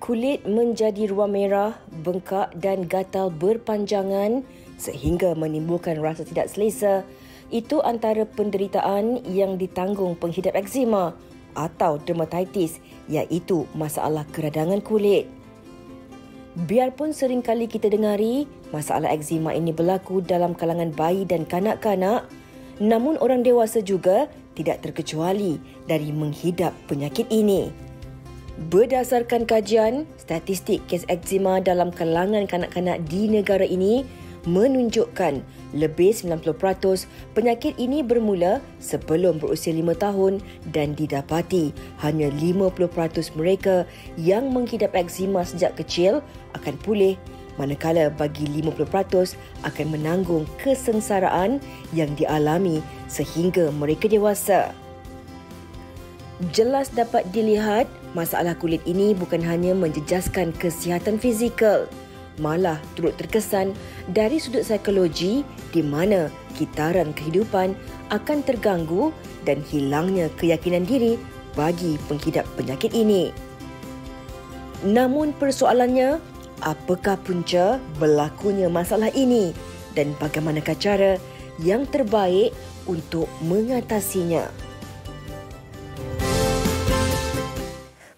Kulit menjadi ruam merah, bengkak dan gatal berpanjangan sehingga menimbulkan rasa tidak selesa. Itu antara penderitaan yang ditanggung penghidap eksema atau dermatitis, iaitu masalah keradangan kulit. Biarpun seringkali kita dengari masalah eksema ini berlaku dalam kalangan bayi dan kanak-kanak, namun orang dewasa juga tidak terkecuali dari menghidap penyakit ini. Berdasarkan kajian, statistik kes eksema dalam kalangan kanak-kanak di negara ini menunjukkan lebih 90% penyakit ini bermula sebelum berusia 5 tahun dan didapati hanya 50% mereka yang menghidap eksema sejak kecil akan pulih, manakala bagi 50% akan menanggung kesengsaraan yang dialami sehingga mereka dewasa. Jelas dapat dilihat, masalah kulit ini bukan hanya menjejaskan kesihatan fizikal, malah turut terkesan dari sudut psikologi di mana kitaran kehidupan akan terganggu dan hilangnya keyakinan diri bagi penghidap penyakit ini. Namun persoalannya, apakah punca berlakunya masalah ini dan bagaimanakah cara yang terbaik untuk mengatasinya?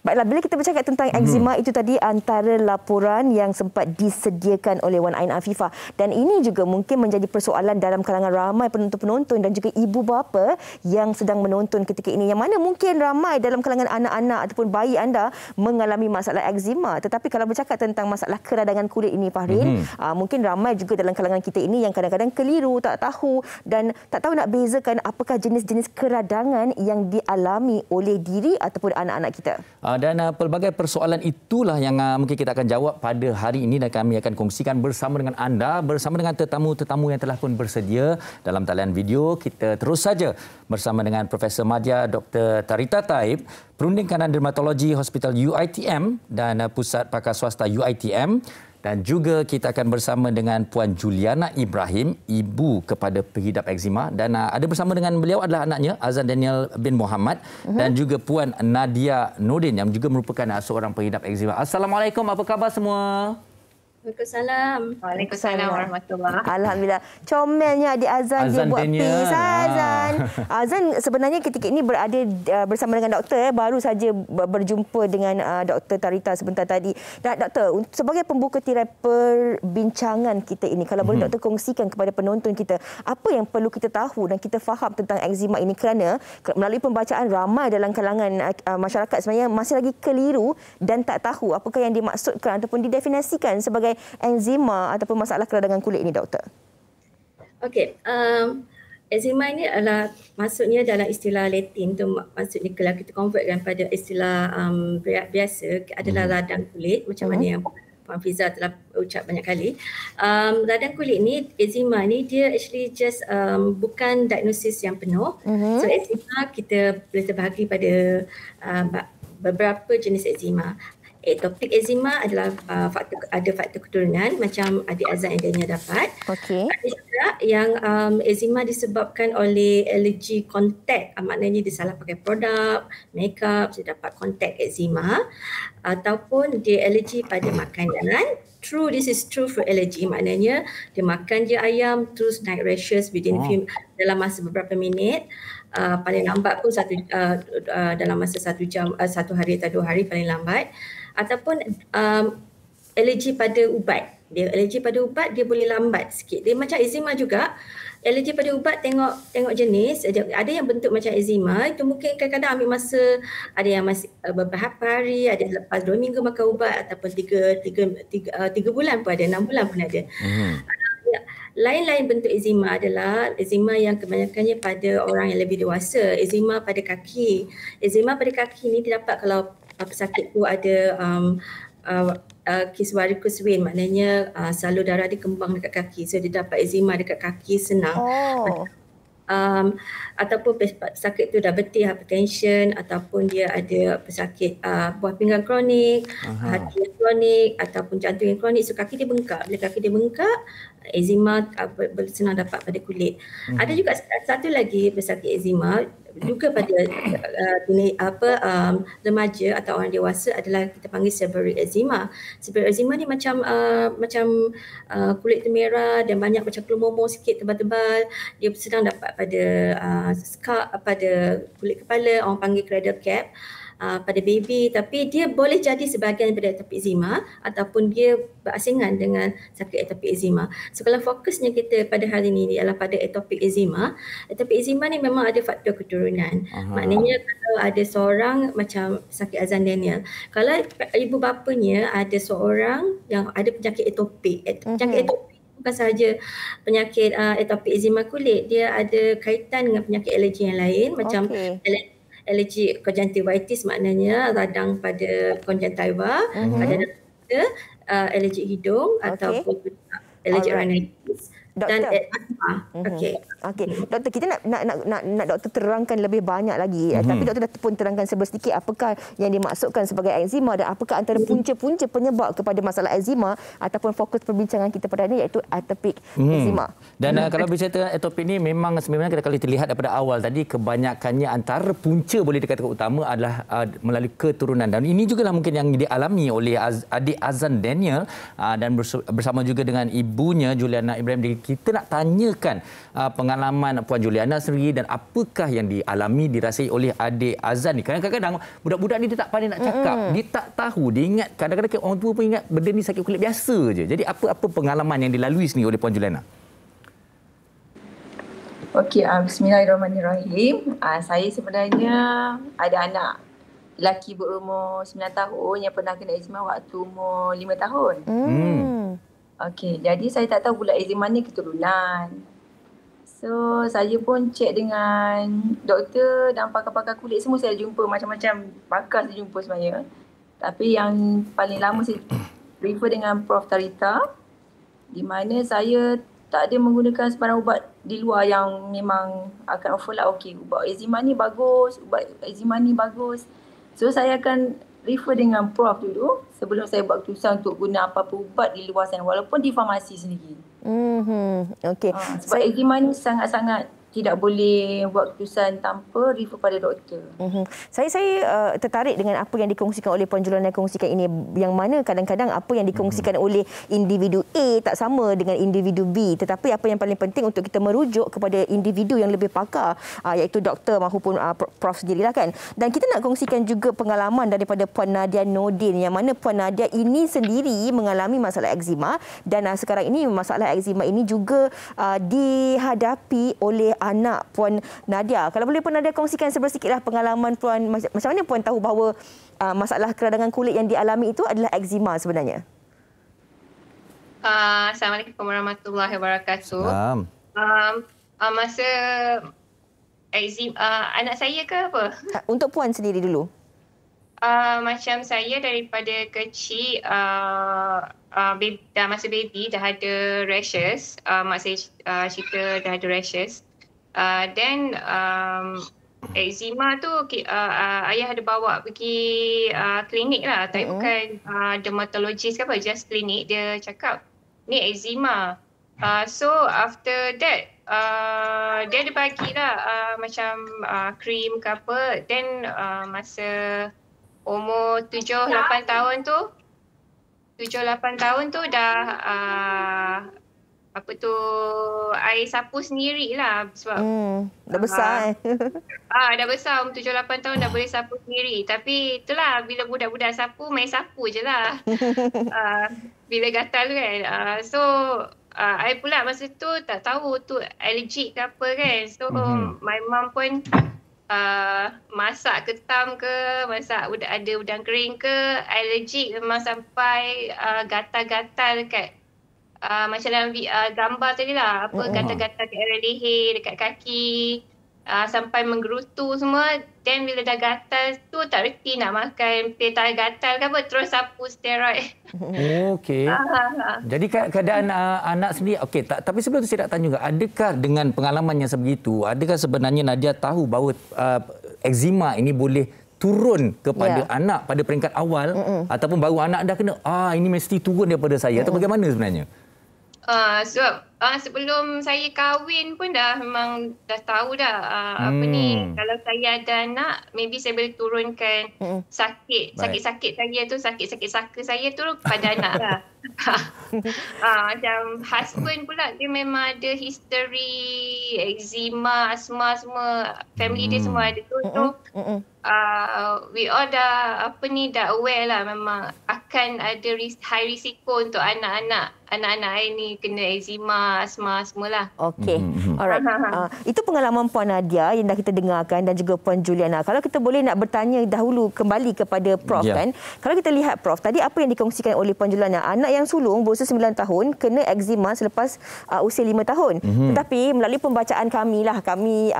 Baiklah, bila kita bercakap tentang eksema, itu tadi antara laporan yang sempat disediakan oleh Wan Ain Afifah. Dan ini juga mungkin menjadi persoalan dalam kalangan ramai penonton-penonton dan juga ibu bapa yang sedang menonton ketika ini. Yang mana mungkin ramai dalam kalangan anak-anak ataupun bayi anda mengalami masalah eksema. Tetapi kalau bercakap tentang masalah keradangan kulit ini, Fahrin, mungkin ramai juga dalam kalangan kita ini yang kadang-kadang keliru, tak tahu dan tak tahu nak bezakan apakah jenis-jenis keradangan yang dialami oleh diri ataupun anak-anak kita. Dan pelbagai persoalan itulah yang mungkin kita akan jawab pada hari ini dan kami akan kongsikan bersama dengan anda, bersama dengan tetamu-tetamu yang telah pun bersedia dalam talian video. Kita terus saja bersama dengan Profesor Madya Dr. Tarita Taib, Perunding Kanan Dermatologi Hospital UiTM dan Pusat Pakar Swasta UiTM. Dan juga kita akan bersama dengan Puan Juliana Ibrahim, ibu kepada penghidap eksema. Dan ada bersama dengan beliau adalah anaknya, Azan Daniel bin Muhammad. Dan juga Puan Nadia Nordin yang juga merupakan seorang penghidap eksema. Assalamualaikum, apa khabar semua? Waalaikumsalam. Waalaikumsalam warahmatullahi. Alhamdulillah. Comelnya adik Azan dia buat peace. Azan. Azan sebenarnya ketika ini berada bersama dengan doktor. Baru saja berjumpa dengan Dr. Tarita sebentar tadi. Dan doktor, sebagai pembuka tirai perbincangan kita ini, kalau boleh doktor kongsikan kepada penonton kita, apa yang perlu kita tahu dan kita faham tentang eksema ini, kerana melalui pembacaan ramai dalam kalangan masyarakat sebenarnya masih lagi keliru dan tak tahu apakah yang dimaksudkan ataupun didefinisikan sebagai eksema ataupun masalah keradangan kulit ini, doktor. Okey, eksema ini adalah maksudnya dalam istilah Latin tu, maksudnya kalau kita convertkan pada istilah biasa adalah radang kulit, macam mana yang Puan Fiza telah ucap banyak kali. Radang kulit ni, eksema ni dia actually just bukan diagnosis yang penuh. So eksema kita boleh terbahagi pada beberapa jenis eksema. Atopic eczema adalah ada faktor keturunan macam adik Azan yang dia dapat. Okey. Ada juga yang eczema disebabkan oleh alergi kontak, maknanya dia salah pakai produk, makeup, dia dapat kontak eczema, ataupun dia alergi pada makanan. This is true for allergy, maknanya dia makan je ayam terus naik rashes dalam masa beberapa minit. Paling lambat pun dalam masa 1 jam, 1 hari atau 2 hari paling lambat. Ataupun alergi pada ubat. Alergi pada ubat dia boleh lambat sikit. Dia macam eczema juga. Alergi pada ubat tengok jenis. Ada yang bentuk macam eczema, itu mungkin kadang-kadang ambil masa, ada yang masih beberapa hari, ada yang lepas 2 minggu makan ubat, ataupun 3 bulan pun ada, 6 bulan pun ada. Lain-lain bentuk eczema adalah eczema yang kebanyakannya pada orang yang lebih dewasa. Eczema pada kaki. Eczema pada kaki ni didapat kalau pesakit tu ada kisah varicose vein, maknanya salur darah dia kembang dekat kaki. So dia dapat eczema dekat kaki senang. Ataupun pesakit tu diabetes, hypertension, ataupun dia ada pesakit buah pinggang kronik, hati yang kronik, ataupun jantung yang kronik. So kaki dia bengkak. Bila kaki dia bengkak, eczema senang dapat pada kulit. Ada juga satu lagi pesakit eczema juga pada remaja atau orang dewasa adalah kita panggil seborrheic eczema. Seborrheic eczema ni macam kulit merah dan banyak macam kelumomo sikit tebal-tebal. Dia sedang dapat pada pada kulit kepala, orang panggil cradle cap. Pada baby, tapi dia boleh jadi sebahagian daripada atopic eczema ataupun dia berasingan dengan sakit atopic eczema. So kalau fokusnya kita pada hari ini ialah pada atopic eczema ni memang ada faktor keturunan. Maknanya kalau ada seorang macam sakit Ehlers Danlos, kalau ibu bapanya ada seorang yang ada penyakit atopik, penyakit atopik bukan sahaja penyakit atopic eczema kulit, dia ada kaitan dengan penyakit alergi yang lain macam alergi conjunctivitis, maknanya radang pada konjuntiva, ada alergi hidung ataupun alergi rhinitis dan asma. Okey. Doktor, kita nak doktor terangkan lebih banyak lagi. Tapi doktor dah pun terangkan sedikit apakah yang dimaksudkan sebagai eczema dan apakah antara punca-punca penyebab kepada masalah eczema ataupun fokus perbincangan kita pada hari ini iaitu atopic eczema. Dan kalau bicara atopik ni memang sebenarnya kalau kita lihat daripada awal tadi, kebanyakannya antara punca boleh dikatakan utama adalah melalui keturunan, dan ini juga lah mungkin yang dialami oleh adik Azan Daniel dan bersama juga dengan ibunya Juliana Ibrahim. Kita nak tanyakan pengalaman Puan Juliana sendiri dan apakah yang dialami, dirasai oleh adik Azan ni. Kadang-kadang budak-budak ni dia tak pandai nak cakap, dia tak tahu, dia ingat kadang-kadang orang tua pun ingat benda ni sakit kulit biasa je. Jadi apa pengalaman yang dilalui sendiri oleh Puan Juliana? Okey, bismillahirrahmanirrahim. Saya sebenarnya ada anak lelaki berumur 9 tahun yang pernah kena eczema waktu umur 5 tahun. Okey, jadi saya tak tahu pula eczema ni keturunan. So, saya pun cek dengan doktor dan pakar-pakar kulit semua saya jumpa, macam-macam pakar saya jumpa sebenarnya. Tapi yang paling lama saya refer dengan Prof. Tarita, di mana saya tak ada menggunakan sebarang ubat di luar yang memang akan offer lah, okey, ubat eczema ni bagus, ubat eczema ni bagus. So, saya akan refer dengan Prof dulu sebelum saya buat keputusan untuk guna apa-apa ubat di luar sana walaupun di farmasi sendiri. Okey. Sebab eczema ni sangat-sangat tidak boleh buat keputusan tanpa refer pada doktor. Saya tertarik dengan apa yang dikongsikan oleh Puan Juliana kongsikan ini, yang mana kadang-kadang apa yang dikongsikan oleh individu A tak sama dengan individu B, tetapi apa yang paling penting untuk kita merujuk kepada individu yang lebih pakar, iaitu doktor maupun Prof sendirilah kan. Dan kita nak kongsikan juga pengalaman daripada Puan Nadia Nordin, yang mana Puan Nadia ini sendiri mengalami masalah eczema dan sekarang ini masalah eczema ini juga dihadapi oleh anak Puan Nadia. Kalau boleh Puan Nadia kongsikan sedikitlah pengalaman Puan, macam mana Puan tahu bahawa masalah keradangan kulit yang dialami itu adalah eczema sebenarnya? Assalamualaikum warahmatullahi wabarakatuh. Masa eczema anak saya ke apa? Untuk Puan sendiri dulu. Macam saya daripada kecil masa baby dah ada rashes. Mak saya cerita dah ada rashes. Then eczema tu ayah ada bawa pergi klinik lah, tapi bukan dermatologist ke apa, just klinik. Dia cakap ni eczema. So after that dia ada bagilah macam krim ke apa. Then masa umur 7-8 tahun tu dah air sapu sendirilah sebab dah besar dah besar, umur 7-8 tahun dah boleh sapu sendiri. Tapi itulah, bila budak-budak sapu, main sapu je lah. Bila gatal kan. So I pula masa tu tak tahu tu alergik ke apa kan. So my mum pun masak ketam ke, masak ada udang kering ke, alergik memang sampai gatal-gatal dekat macam dalam gambar tadi lah, gatal-gatal kat area leher, dekat kaki, sampai menggerutu semua. Then bila dah gatal tu tak reti nak makan pil tahan gatal ke apa, terus sapu steroid. Okey. Jadi keadaan anak sendiri, okey, tapi sebelum tu saya nak tanya juga, adakah dengan pengalaman yang sebegitu, adakah sebenarnya Nadia tahu bahawa eczema ini boleh turun kepada anak pada peringkat awal ataupun baru anak dah kena, ini mesti turun daripada saya, atau bagaimana sebenarnya? Sebelum saya kahwin pun memang dah tahu dah apa ni, kalau saya ada anak maybe saya boleh turunkan sakit-sakit saya tu, sakit-sakit saka saya tu pada anak lah. Macam husband pula dia memang ada history eczema, asma semua, family dia semua ada tu. We all dah aware lah memang akan ada high risiko untuk anak-anak ni kena eczema, asma semualah. Okey. Alright. Itu pengalaman Puan Nadia yang dah kita dengarkan dan juga Puan Juliana. Kalau kita boleh nak bertanya dahulu kembali kepada Prof kan. Kalau kita lihat Prof, tadi apa yang dikongsikan oleh Puan Juliana, anak yang sulung berusia 9 tahun kena eczema selepas usia 5 tahun. Tetapi melalui pembacaan kami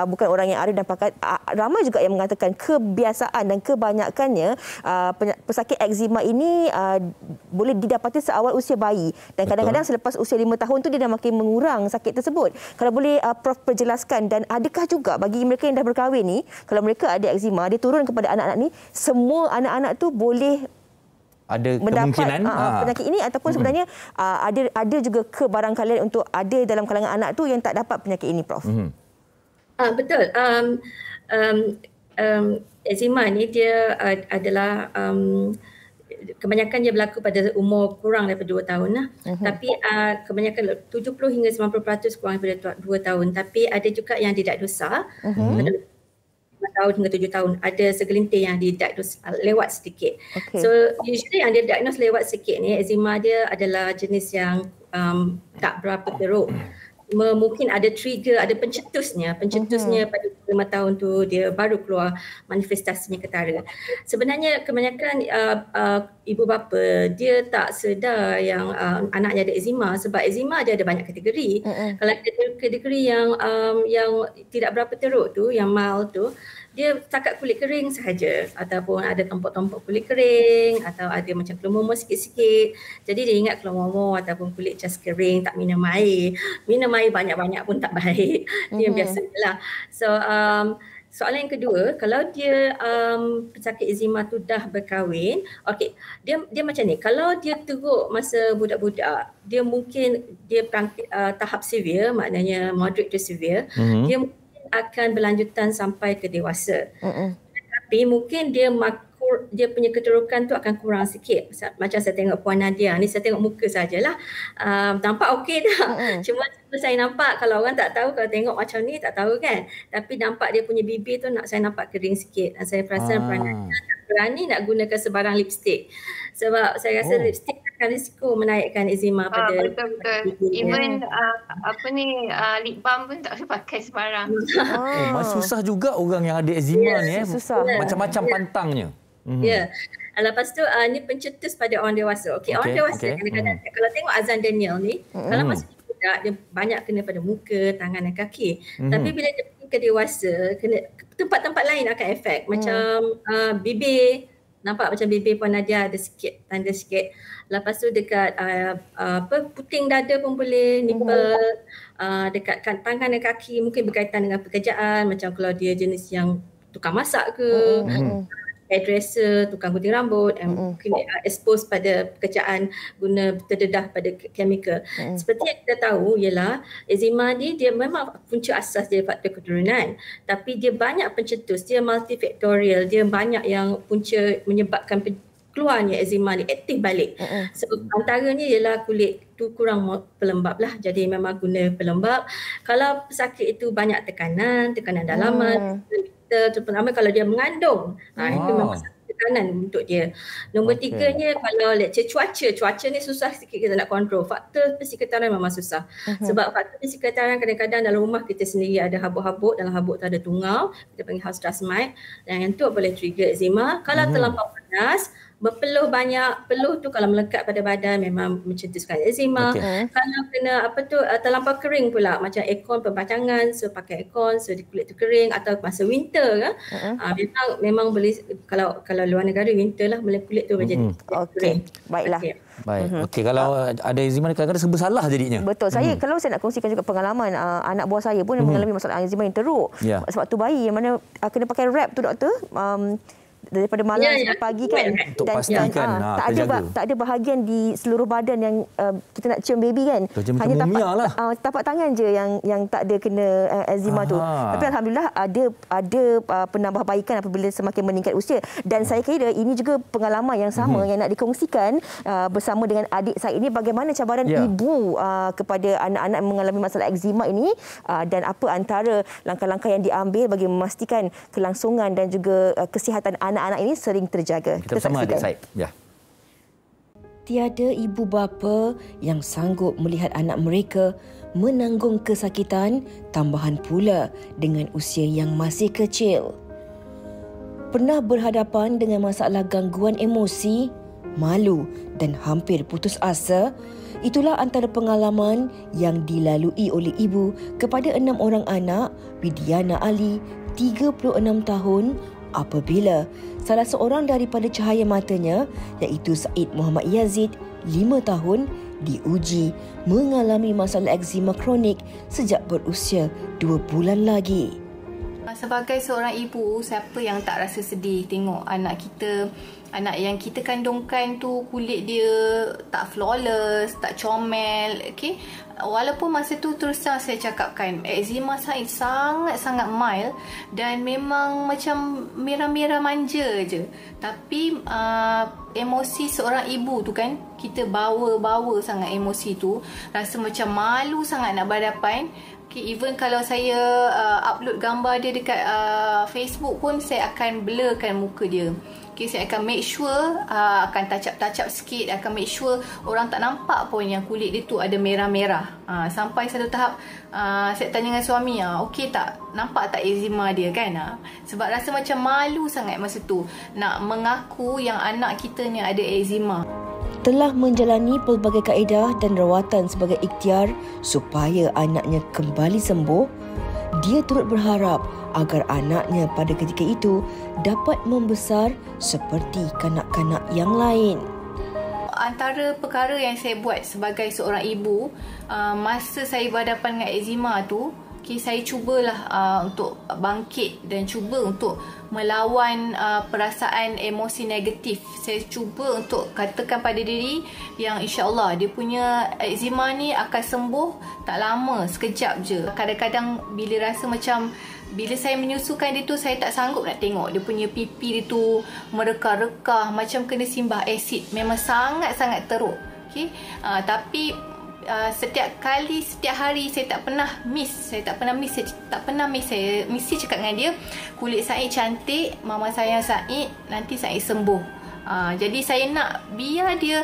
bukan orang yang arif dan pakar, ramai juga yang mengatakan kebiasaan dan kebanyakannya pesakit eczema ini boleh didapati seawal usia bayi dan kadang-kadang selepas usia 5 tahun tu dia dah makin mengurang sakit tersebut. Kalau boleh Prof perjelaskan, dan adakah juga bagi mereka yang dah berkahwin ni, kalau mereka ada eczema, dia turun kepada anak-anak ni, semua anak-anak tu boleh ada mendapat kemungkinan penyakit ini, ataupun sebenarnya ada juga kebarangkalian untuk ada dalam kalangan anak tu yang tak dapat penyakit ini, Prof? Betul. Eczema ni dia adalah kebanyakan dia berlaku pada umur kurang daripada 2 tahun lah. Tapi kebanyakan 70 hingga 90% kurang daripada 2 tahun. Tapi ada juga yang didiagnosa 5 tahun hingga 7 tahun. Ada segelintir yang didiagnosa lewat sedikit. So usually yang didiagnosa lewat sedikit ni, eczema dia adalah jenis yang tak berapa teruk. Mungkin ada trigger, ada pencetusnya pada 5 tahun tu dia baru keluar manifestasinya ketara. Sebenarnya kebanyakan ibu bapa dia tak sedar yang anaknya ada eczema, sebab eczema dia ada banyak kategori. Kalau kategori yang tidak berapa teruk tu, yang mild tu, dia setakat kulit kering sahaja, ataupun ada tompok-tompok kulit kering, atau ada macam keluar sikit-sikit. Jadi dia ingat keluar ataupun kulit just kering, tak minum air. Minum air banyak-banyak pun tak baik. Dia biasalah. So soalan yang kedua, kalau dia pesakit eczema tu dah berkahwin, okey, dia macam ni. Kalau dia teruk masa budak-budak, dia mungkin tahap severe, maknanya moderate to severe. Dia akan berlanjutan sampai ke dewasa. Tapi mungkin dia punya keterukan tu akan kurang sikit. Macam saya tengok Puan Nadia ni, saya tengok muka sajalah. Nampak okey dah. Cuma saya nampak, kalau orang tak tahu, kalau tengok macam ni tak tahu kan. Tapi nampak dia punya bibir tu saya nampak kering sikit. Dan saya perasan Puan Nadia tak berani nak gunakan sebarang lipstick. Sebab saya rasa lipstick akan risiko menaikkan eczema pada betul. Even lip balm pun tak boleh pakai sebarang. Susah juga orang yang ada eczema ni. Susah. Macam-macam pantangnya. Ya. Lepas tu ni pencetus pada orang dewasa. Orang dewasa kadang-kadang kalau tengok Azan Daniel ni, kalau masih budak dia banyak kena pada muka, tangan dan kaki. Tapi bila dia pergi ke dewasa, tempat-tempat lain akan efek. Macam bibir, nampak macam bibir Puan Nadia ada sikit, tanda sikit. Lepas tu dekat puting dada pun boleh, nipple, dekat tangan dan kaki mungkin berkaitan dengan pekerjaan. Macam kalau dia jenis yang tukang masak ke, hairdresser, tukang gunting rambut, mungkin expose pada pekerjaan guna terdedah pada chemical. Seperti yang kita tahu ialah eczema ni dia memang punca asas dia faktor keturunan, tapi dia banyak pencetus, dia multifaktorial, dia banyak yang punca menyebabkan keluarnya eczema ni aktif balik. So, antaranya ialah kulit tu kurang pelembab lah, jadi memang guna pelembab. Kalau pesakit itu banyak tekanan dalaman, terutama kalau dia mengandung, itu memang tekanan untuk dia. Nombor tiganya, kalau let's say cuaca ni susah sikit kita nak kontrol. Faktor persekitaran memang susah. Sebab faktor persekitaran kadang-kadang dalam rumah kita sendiri ada habuk-habuk, dalam habuk tu ada tungau, kita panggil house dust mite, dan yang tu boleh trigger eczema. Kalau terlampau panas, berpeluh banyak, peluh tu kalau melekat pada badan memang mencetuskan eczema. Kalau kena terlampau kering pula, macam aircon pembacangan, so pakai aircon, so kulit tu kering, atau masa winter kan, memang boleh, kalau luar negara winter lah, kulit tu menjadi kering. Baiklah. Baik. Okey, kalau ada eczema kadang-kadang serba salah jadinya. Betul. Kalau saya nak kongsikan juga pengalaman, anak buah saya pun mengalami masalah eczema yang teruk. Sebab tu bayi yang mana kena pakai wrap tu doktor. daripada malam sampai pagi kan. Untuk pastikan tak ada bahagian di seluruh badan yang kita nak cium baby kan. Hanya tapak tangan je yang tak ada kena eczema tu. Tapi alhamdulillah ada penambahbaikan apabila semakin meningkat usia. Dan saya kira ini juga pengalaman yang sama yang nak dikongsikan bersama dengan adik saya ini, bagaimana cabaran ibu kepada anak-anak yang mengalami masalah eczema ini dan apa antara langkah-langkah yang diambil bagi memastikan kelangsungan dan juga kesihatan anak-anak ini sering terjaga. Kita bersama adik Said. Ya. Tiada ibu bapa yang sanggup melihat anak mereka menanggung kesakitan, tambahan pula dengan usia yang masih kecil. Pernah berhadapan dengan masalah gangguan emosi, malu dan hampir putus asa? Itulah antara pengalaman yang dilalui oleh ibu kepada 6 orang anak, Widiana Ali, 36 tahun, apabila salah seorang daripada cahaya matanya, iaitu Said Muhammad Yazid, 5 tahun, diuji mengalami masalah eczema kronik sejak berusia 2 bulan lagi. Sebagai seorang ibu, siapa yang tak rasa sedih tengok anak kita, anak yang kita kandungkan tu kulit dia tak flawless, tak comel, okey. Walaupun masa tu terus terang saya cakapkan eczema Said sangat-sangat mild dan memang macam merah-merah manja je. Tapi emosi seorang ibu tu kan, kita bawa sangat emosi tu, rasa macam malu sangat nak berhadapan. Okay, even kalau saya upload gambar dia dekat Facebook pun, saya akan blurkan muka dia. Okay, saya akan make sure akan touch up sikit, akan make sure orang tak nampak pun yang kulit dia tu ada merah-merah. Sampai satu tahap saya tanya dengan suami, okey tak, nampak tak eczema dia kan? Sebab rasa macam malu sangat masa tu nak mengaku yang anak kita ni ada eczema. Telah menjalani pelbagai kaedah dan rawatan sebagai ikhtiar supaya anaknya kembali sembuh, dia turut berharap agar anaknya pada ketika itu dapat membesar seperti kanak-kanak yang lain. Antara perkara yang saya buat sebagai seorang ibu, masa saya berhadapan dengan eczema tu, saya cubalah untuk bangkit dan cuba untuk melawan perasaan emosi negatif. Saya cuba untuk katakan pada diri yang insya-Allah dia punya eczema ni akan sembuh tak lama, sekejap je. Kadang-kadang bila rasa macam bila saya menyusukan dia tu, saya tak sanggup nak tengok dia punya pipi dia tu merekah-rekah macam kena simbah asid. Memang sangat-sangat teruk. Okay? Tapi setiap hari saya tak pernah miss. Saya mesti cakap dengan dia, kulit Said cantik, mama sayang Said, nanti Said sembuh. Jadi saya nak biar dia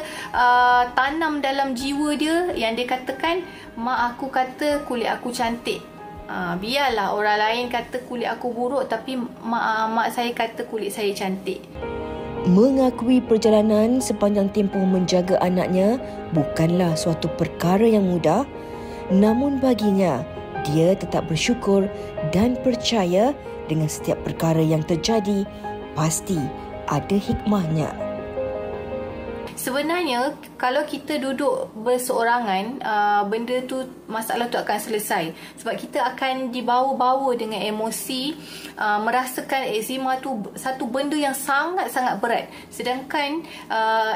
tanam dalam jiwa dia yang dia katakan, mak aku kata kulit aku cantik. Biarlah orang lain kata kulit aku buruk, tapi mak saya kata kulit saya cantik. Mengakui perjalanan sepanjang tempoh menjaga anaknya bukanlah suatu perkara yang mudah, namun baginya dia tetap bersyukur dan percaya dengan setiap perkara yang terjadi pasti ada hikmahnya. Sebenarnya kalau kita duduk berseorangan, benda tu, masalah tu akan selesai. Sebab kita akan dibawa-bawa dengan emosi, merasakan eczema tu satu benda yang sangat-sangat berat. Sedangkan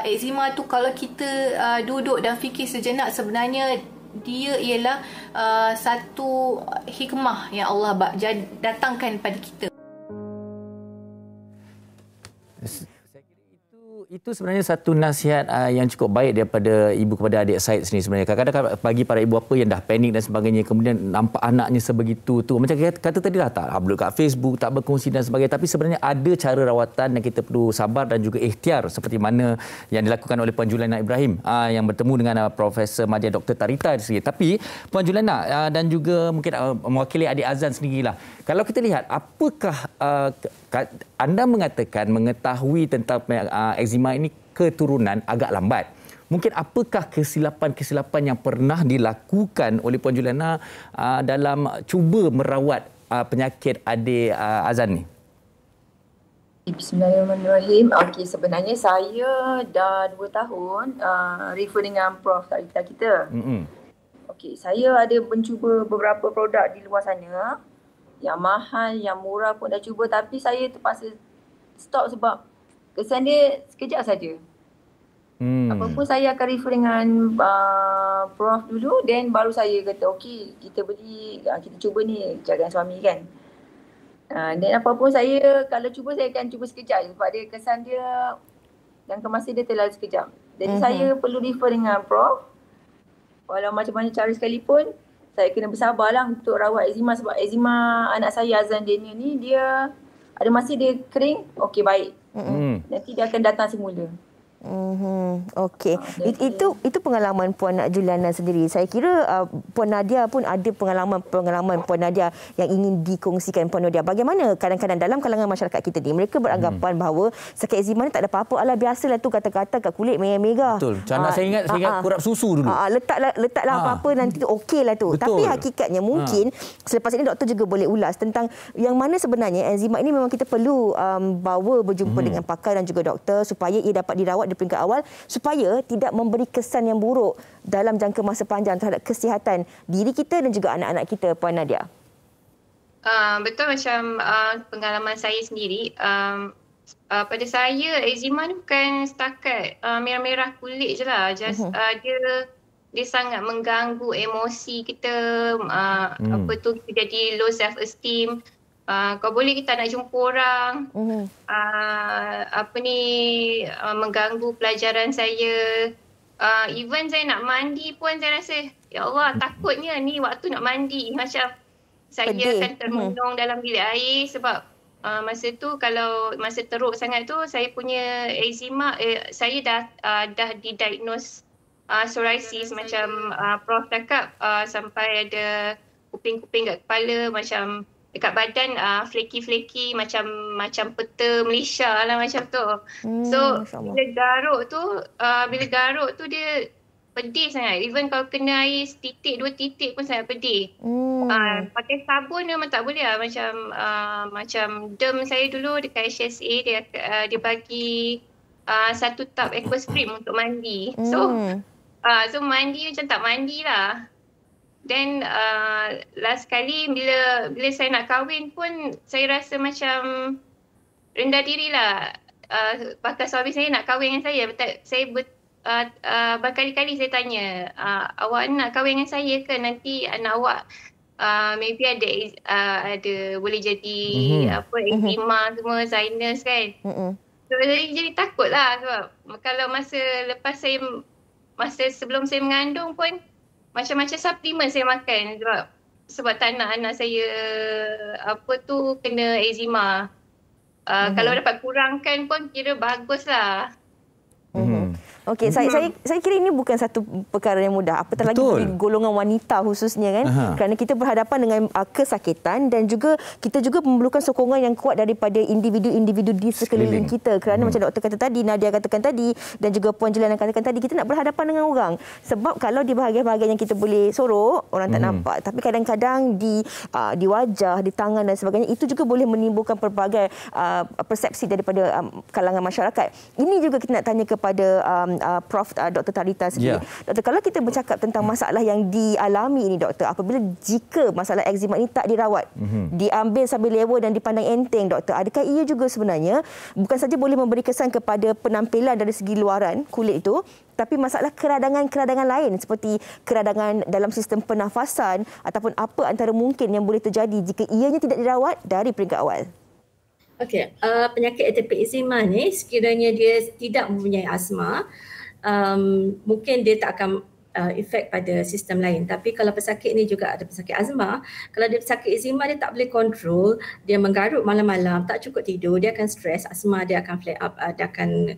eczema tu kalau kita duduk dan fikir sejenak, sebenarnya dia ialah satu hikmah yang Allah datangkan pada kita. Itu sebenarnya satu nasihat yang cukup baik daripada ibu kepada adik Said sendiri sebenarnya. Kadang-kadang bagi para ibu bapa yang dah panik dan sebagainya, kemudian nampak anaknya sebegitu tu, macam kata tadi lah, tak upload kat Facebook, tak berkongsi dan sebagainya. Tapi sebenarnya ada cara rawatan yang kita perlu sabar dan juga ikhtiar, seperti mana yang dilakukan oleh Puan Juliana Ibrahim yang bertemu dengan Profesor Madya Dr. Tarita sendiri. Tapi Puan Juliana dan juga mungkin mewakili adik Azan sendirilah, kalau kita lihat apakah anda mengatakan mengetahui tentang eczema ini keturunan agak lambat. Mungkin apakah kesilapan-kesilapan yang pernah dilakukan oleh Puan Juliana dalam cuba merawat penyakit adik Azan ni? Bismillahirrahmanirrahim. Okey, sebenarnya saya dah 2 tahun refer dengan Prof Tarita kita. Okey, saya ada mencuba beberapa produk di luar sana. Yang mahal, yang murah pun dah cuba, tapi saya terpaksa stop sebab kesan dia sekejap saja. Apa pun saya akan refer dengan Prof dulu, then baru saya kata okey kita kita cuba ni jaga suami kan. Dan apa pun saya kalau cuba saya akan cuba sekejap sebab dia kesan dia jangka masa dia terlalu sekejap. Jadi saya perlu refer dengan Prof. Walau macam mana cara sekalipun saya kena bersabarlah untuk rawat eczema sebab eczema anak saya Azan Daniel ni dia ada masa dia kering, okey baik. Nanti dia akan datang semula. Okey. Itu pengalaman Puan Juliana sendiri. Saya kira Puan Nadia pun ada pengalaman Puan Nadia yang ingin dikongsikan Puan Nadia. Bagaimana kadang-kadang dalam kalangan masyarakat kita ni mereka beranggapan bahawa sakit eczema ni tak ada apa-apa, alah biasalah tu kata-kata kat kulit merah-merah. Betul. Macam saya ingat kurap susu dulu. Letaklah apa-apa nanti tu okeylah tu. Betul. Tapi hakikatnya mungkin selepas ini doktor juga boleh ulas tentang yang mana sebenarnya eczema ini memang kita perlu bawa berjumpa dengan pakar dan juga doktor supaya ia dapat dirawat di peringkat awal supaya tidak memberi kesan yang buruk dalam jangka masa panjang terhadap kesihatan diri kita dan juga anak-anak kita, Puan Nadia. Betul macam pengalaman saya sendiri. Pada saya eczema ni bukan setakat merah-merah kulit je lah. Dia sangat mengganggu emosi kita. Kita jadi low self esteem. Kalau boleh kita nak jumpa orang, mengganggu pelajaran saya. Even saya nak mandi pun saya rasa, ya Allah takutnya ni waktu nak mandi. Macam saya akan termenung dalam bilik air sebab masa tu kalau masa teruk sangat tu saya punya eczema, saya dah didiagnose psoriasis macam Prof cakap sampai ada kuping-kuping kat kepala macam dekat badan flaky-flaky macam peta Malaysia lah macam tu. So bila garuk tu dia pedih sangat. Even kalau kena air setitik, 2 titik pun sangat pedih. Pakai sabun memang tak boleh lah. Macam derm saya dulu dekat HSA dia bagi 1 tub Aqua Cream untuk mandi. So mandi macam tak mandi lah. Then last kali bila saya nak kahwin pun saya rasa macam rendah diri lah. Bakal suami saya nak kahwin dengan saya. Berkali-kali saya tanya, awak nak kahwin dengan saya ke? Nanti anak awak maybe ada boleh jadi eczema semua, sinus kan. So jadi takut lah sebab kalau masa sebelum saya mengandung pun macam-macam suplemen saya makan sebab tak nak anak saya kena eczema. Kalau dapat kurangkan pun kira baguslah. Okey, saya kira ini bukan satu perkara yang mudah. Apatah lagi bagi golongan wanita khususnya kan. Kerana kita berhadapan dengan kesakitan dan juga kita juga memerlukan sokongan yang kuat daripada individu-individu di sekeliling kita. Kerana macam doktor kata tadi, Nadia katakan tadi dan juga Puan Juliana katakan tadi, kita nak berhadapan dengan orang. Sebab kalau di bahagian-bahagian yang kita boleh sorok, orang tak nampak. Tapi kadang-kadang di wajah, di tangan dan sebagainya, itu juga boleh menimbulkan pelbagai persepsi daripada kalangan masyarakat. Ini juga kita nak tanya kepada Prof. Dr. Tarita sendiri. Doktor, kalau kita bercakap tentang masalah yang dialami ini, doktor, apabila jika masalah eczema ini tak dirawat, diambil sambil lewa dan dipandang enteng, doktor, adakah ia juga sebenarnya bukan saja boleh memberi kesan kepada penampilan dari segi luaran kulit itu, tapi masalah keradangan-keradangan lain seperti keradangan dalam sistem pernafasan ataupun apa antara mungkin yang boleh terjadi jika ianya tidak dirawat dari peringkat awal? Okey, penyakit atopik eczema ni sekiranya dia tidak mempunyai asma, mungkin dia tak akan efek pada sistem lain. Tapi kalau pesakit ni juga ada pesakit asma, kalau dia pesakit eczema dia tak boleh kontrol, dia menggaruk malam-malam, tak cukup tidur, dia akan stres, asma dia akan flare up, dia akan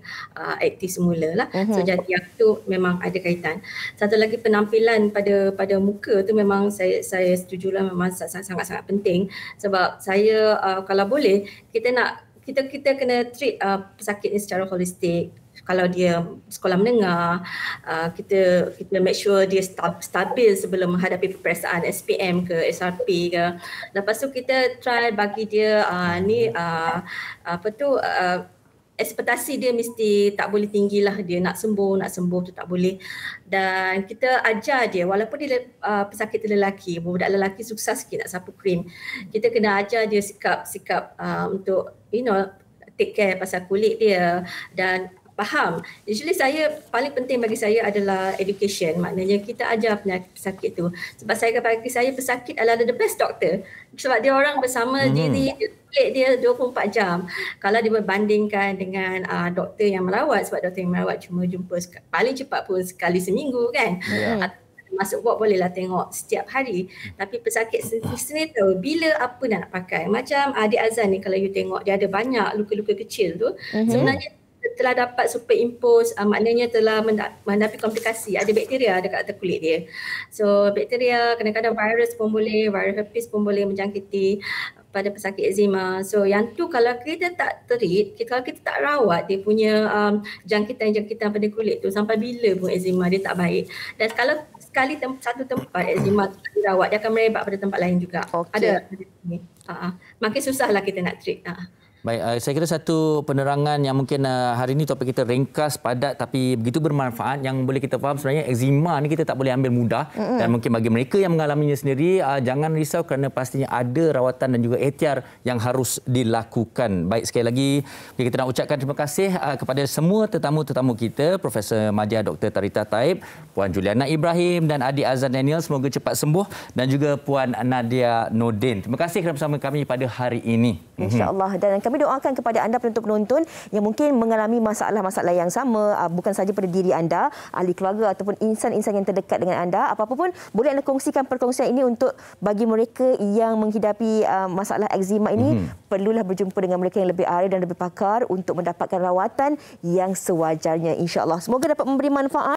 aktif semula lah. So jadi yang tu memang ada kaitan. Satu lagi penampilan pada muka tu memang saya setujulah memang sangat-sangat penting sebab saya kalau boleh kita kena treat pesakit ni secara holistik. Kalau dia sekolah menengah, kita make sure dia stabil sebelum menghadapi peperiksaan SPM ke SRP ke. Lepas tu kita try bagi dia ekspektasi dia mesti tak boleh tinggi lah. Dia nak sembuh tu tak boleh. Dan kita ajar dia walaupun dia pesakit lelaki, budak lelaki susah sikit nak sapu krim. Kita kena ajar dia sikap untuk take care pasal kulit dia dan faham. Usually paling penting bagi saya adalah education. Maknanya kita ajar pesakit tu. Sebab bagi saya pesakit adalah the best doctor. Sebab dia orang bersama diri, kulit dia 24 jam. Kalau dia berbandingkan dengan doktor yang merawat, sebab doktor yang merawat cuma jumpa paling cepat pun sekali seminggu kan. Masuk ward bolehlah tengok setiap hari. Tapi pesakit sendiri tahu bila apa nak pakai. Macam Adik Azan ni kalau you tengok dia ada banyak luka-luka kecil tu. Sebenarnya telah dapat superimpose, maknanya telah mendapat komplikasi. Ada bakteria dekat atas kulit dia. So bakteria, kadang-kadang virus pun boleh, virus herpes pun boleh menjangkiti pada pesakit eczema. So yang tu kalau kita tak treat, kalau kita tak rawat dia punya jangkitan-jangkitan pada kulit tu, sampai bila pun eczema dia tak baik. Dan kalau sekali satu tempat eczema tu dirawat, dia akan merebak pada tempat lain juga. Ada. Makin susahlah kita nak treat. Baik, saya kira satu penerangan yang mungkin hari ini topik kita ringkas, padat tapi begitu bermanfaat yang boleh kita faham sebenarnya eczema ni kita tak boleh ambil mudah dan mungkin bagi mereka yang mengalaminya sendiri jangan risau kerana pastinya ada rawatan dan juga ikhtiar yang harus dilakukan. Baik, sekali lagi kita nak ucapkan terima kasih kepada semua tetamu-tetamu kita, Profesor Madya Dr. Tarita Taib, Puan Juliana Ibrahim dan Adik Azan Daniel, semoga cepat sembuh, dan juga Puan Nadia Nordin. Terima kasih kerana bersama kami pada hari ini. InsyaAllah. Dan kami doakan kepada anda penonton-penonton yang mungkin mengalami masalah-masalah yang sama, bukan saja pada diri anda, ahli keluarga ataupun insan-insan yang terdekat dengan anda. Apa-apa pun boleh anda kongsikan perkongsian ini untuk bagi mereka yang menghidapi masalah eczema ini, perlulah berjumpa dengan mereka yang lebih ahli dan lebih pakar untuk mendapatkan rawatan yang sewajarnya, insya-Allah. Semoga dapat memberi manfaat.